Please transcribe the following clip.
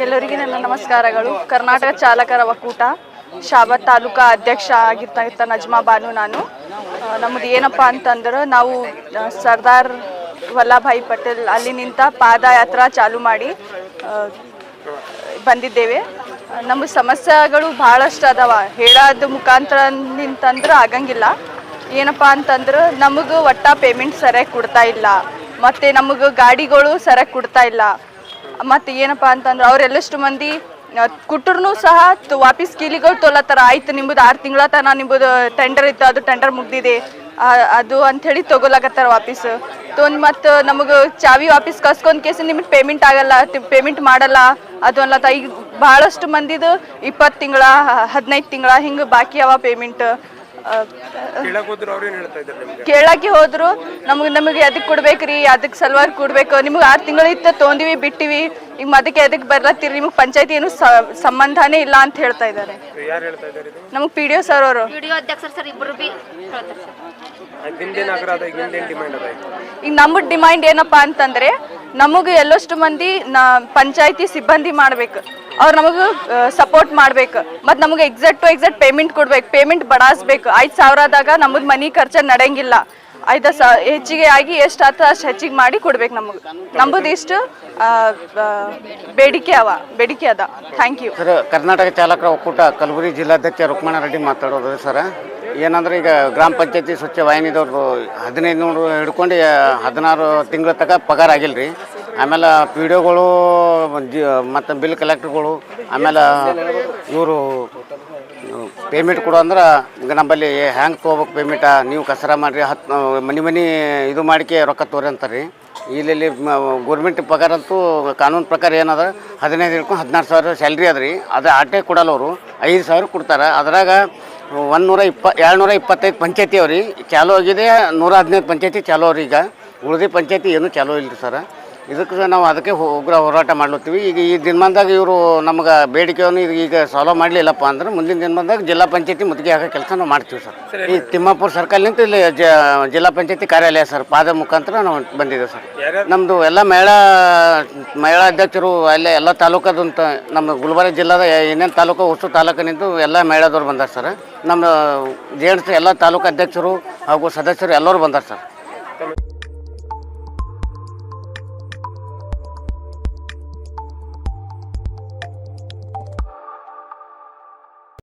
ಎಲ್ಲರಿಗೆ ನನ್ನ ನಮಸ್ಕಾರಗಳು. ಕರ್ನಾಟಕ ಚಾಲಕರ ಒಕ್ಕೂಟ ಶಾಬಾದ್ ತಾಲೂಕಾ ಅಧ್ಯಕ್ಷ ಆಗಿರ್ತಕ್ಕಂಥ ನಜ್ಮಾ ಬಾನು ನಾನು. ನಮ್ಮದು ಏನಪ್ಪ ಅಂತಂದ್ರೆ ನಾವು ಸರ್ದಾರ್ ವಲ್ಲಭಾಯಿ ಪಟೇಲ್ ಅಲ್ಲಿ ನಿಂತ ಪಾದಯಾತ್ರಾ ಚಾಲು ಮಾಡಿ ಬಂದಿದ್ದೇವೆ. ನಮ್ಮ ಸಮಸ್ಯೆಗಳು ಭಾಳಷ್ಟು ಅದಾವ, ಹೇಳೋದು ಮುಖಾಂತರ ನಿಂತಂದ್ರೆ ಆಗಂಗಿಲ್ಲ. ಏನಪ್ಪ ಅಂತಂದ್ರೆ ನಮಗೆ ಒಟ್ಟ ಪೇಮೆಂಟ್ ಸರಿಯಾಗಿ ಕೊಡ್ತಾ ಇಲ್ಲ, ಮತ್ತು ನಮಗೆ ಗಾಡಿಗಳು ಸರಿಯಾಗಿ ಕೊಡ್ತಾ ಇಲ್ಲ. ಮತ್ತು ಏನಪ್ಪ ಅಂತಂದ್ರೆ ಅವರೆಲ್ಲಷ್ಟು ಮಂದಿ ಕುಟ್ರೂ ಸಹ ವಾಪಸ್ ಕೀಲಿಗಳು ತೊಲತ್ತಾರ. ಆಯ್ತು ನಿಮ್ಮದು 6 ತಿಂಗಳ ತನಕ ನಿಮ್ಮದು ಟೆಂಡರ್ ಇತ್ತು, ಅದು ಟೆಂಡರ್ ಮುಗ್ದಿದೆ ಅದು ಅಂಥೇಳಿ ತೊಗೊಳಕತ್ತಾರ ವಾಪಸ್ ತೊಂದು. ಮತ್ತು ನಮಗೆ ಚಾವಿ ವಾಪಸ್ ಕಸ್ಕೊಂಡ್ ಕೇಸಿ ನಿಮಗೆ ಪೇಮೆಂಟ್ ಆಗಲ್ಲ, ಪೇಮೆಂಟ್ ಮಾಡಲ್ಲ ಅದು ಅನ್ಲತ್ತ. ಈಗ ಭಾಳಷ್ಟು ಮಂದಿದು 20 ತಿಂಗಳ 15 ತಿಂಗಳ ಹಿಂಗೆ ಬಾಕಿ ಅವ ಪೇಮೆಂಟ್. ಕೇಳಕ್ಕೆ ಹೋದ್ರು ನಮಗೆ ಅದಕ್ಕೆ ಕೊಡ್ಬೇಕ್ರಿ, ಅದಕ್ಕೆ ಸಲುವಾಗಿ ಕೊಡ್ಬೇಕು, ನಿಮ್ಗೆ 6 ತಿಂಗಳು ಇತ್ತು ತೊಗೊಂಡಿವಿ ಬಿಟ್ಟಿವಿ, ಈಗ ಅದಕ್ಕೆ ಅದಕ್ಕೆ ಬರ್ಲತ್ತೀರಿ, ನಿಮಗೆ ಪಂಚಾಯತಿ ಏನು ಸಂಬಂಧನೇ ಇಲ್ಲ ಅಂತ ಹೇಳ್ತಾ ಇದ್ದಾರೆ. ನಮಗೆ PDO ಸರ್ ಅವರು ಈಗ ನಮ್ಮ ಡಿಮ್ಯಾಂಡ್ ಏನಪ್ಪ ಅಂತಂದ್ರೆ ನಮಗೆ ಎಲ್ಲಷ್ಟು ಮಂದಿ ಪಂಚಾಯತಿ ಸಿಬ್ಬಂದಿ ಮಾಡ್ಬೇಕು, ಅವ್ರು ನಮಗೆ ಸಪೋರ್ಟ್ ಮಾಡ್ಬೇಕು, ಮತ್ತು ನಮಗೆ ಎಕ್ಸಾಕ್ಟ್ ಪೇಮೆಂಟ್ ಕೊಡ್ಬೇಕು, ಪೇಮೆಂಟ್ ಬಡಾಯಿಸ್ಬೇಕು. 5,000 ಆದಾಗ ನಮ್ಮದು ಮನೆ ಖರ್ಚು ನಡೆಯಂಗಿಲ್ಲ. 5 ಹೆಚ್ಚಿಗೆ ಆಗಿ ಎಷ್ಟು ಆತ ಅಷ್ಟು ಹೆಚ್ಚಿಗೆ ಮಾಡಿ ಕೊಡ್ಬೇಕು. ನಮ್ಮದು ಇಷ್ಟು ಬೇಡಿಕೆ ಅದ. Thank you sir. ಕರ್ನಾಟಕ ಚಾಲಕರ ಒಕ್ಕೂಟ ಕಲಬುರಗಿ ಜಿಲ್ಲಾಧ್ಯಕ್ಷ ರುಕ್ಮಣ ರೆಡ್ಡಿ ಮಾತಾಡೋದು ಸರ್. ಏನಂದ್ರೆ ಈಗ ಗ್ರಾಮ ಪಂಚಾಯತಿ ಸ್ವಚ್ಛ ವಾಹಿನಿದವ್ರು 1500 ಹಿಡ್ಕೊಂಡು 16 ತಿಂಗಳ ತನಕ ಪಗಾರ ಆಗಿಲ್ಲ ರೀ. ಆಮೇಲೆ PDOಗಳು ಮತ್ತು ಬಿಲ್ ಕಲೆಕ್ಟರ್ಗಳು, ಆಮೇಲೆ ಇವರು ಪೇಮೆಂಟ್ ಕೊಡು ಅಂದ್ರೆ ಈಗ ನಮ್ಮಲ್ಲಿ ಹ್ಯಾಂಗೆ ತೊಗೋಬೇಕು ಪೇಮೆಂಟ, ನೀವು ಕಸರ ಮಾಡಿರಿ, ಮನೆ ಇದು ಮಾಡಿಕೆ ರೊಕ್ಕ ತೋರಿ ಅಂತಾರೆ ರೀ. ಇಲ್ಲಿ ಗೋರ್ಮೆಂಟ್ ಪಗಾರ ಅಂತೂ ಕಾನೂನು ಪ್ರಕಾರ ಏನದ 15 ಹಿಡ್ಕೊಂಡು 16,000 ಸ್ಯಾಲ್ರಿ ಅದ ರೀ. ಅದು ಆಟೇ ಕೊಡಲ್ಲ ಅವರು, 5,000 ಕೊಡ್ತಾರೆ. ಅದ್ರಾಗ 225 ಪಂಚಾಯತಿ ಅವ್ರಿ ಚಾಲೂ ಆಗಿದೆ, 115 ಪಂಚಾಯತಿ ಚಾಲೂ ಅವ್ರಿ. ಈಗ ಉಳಿದ ಪಂಚಾಯತಿ ಏನೂ ಚಾಲೂ ಇಲ್ಲ ರೀ ಸರ್. ಇದಕ್ಕೆ ನಾವು ಅದಕ್ಕೆ ಉಗ್ರ ಹೋರಾಟ ಮಾಡ್ಲತ್ತೀವಿ. ಈಗ ಈ ದಿನಮಾನದಾಗ ಇವರು ನಮ್ಗೆ ಬೇಡಿಕೆಯನ್ನು ಈಗ ಸಾಲ್ವ್ ಮಾಡಲಿಲ್ಲಪ್ಪ ಅಂದ್ರೆ ಮುಂದಿನ ದಿನಮಾನದಾಗ ಜಿಲ್ಲಾ ಪಂಚಾಯತಿ ಮುತ್ತಿಗೆ ಹಾಕೋ ಕೆಲಸ ನಾವು ಮಾಡ್ತೀವಿ ಸರ್. ಈ ತಿಮ್ಮಾಪುರ ಸರ್ಕಲ್ನಿಂದ ಇಲ್ಲಿ ಜಿಲ್ಲಾ ಪಂಚಾಯತಿ ಕಾರ್ಯಾಲಯ ಸರ್, ಪಾದ ಮುಖಾಂತರ ನಾವು ಬಂದಿದ್ದೇವೆ ಸರ್. ನಮ್ಮದು ಎಲ್ಲ ಮಹಿಳಾ ಅಧ್ಯಕ್ಷರು ಅಲ್ಲೇ ಎಲ್ಲ ತಾಲೂಕದಂತ ನಮ್ಮ ಗುಲ್ಬರ್ಗ ಜಿಲ್ಲಾದ ಏನೇನು ತಾಲೂಕು ಹೊಸ ತಾಲೂಕಿನಿಂದ ಎಲ್ಲ ಮಹಿಳಾದವ್ರು ಬಂದಾರೆ ಸರ್. ನಮ್ಮ ಜೆಂಟ್ಸ್ ಎಲ್ಲ ತಾಲೂಕು ಅಧ್ಯಕ್ಷರು ಹಾಗೂ ಸದಸ್ಯರು ಎಲ್ಲರೂ ಬಂದಾರೆ ಸರ್.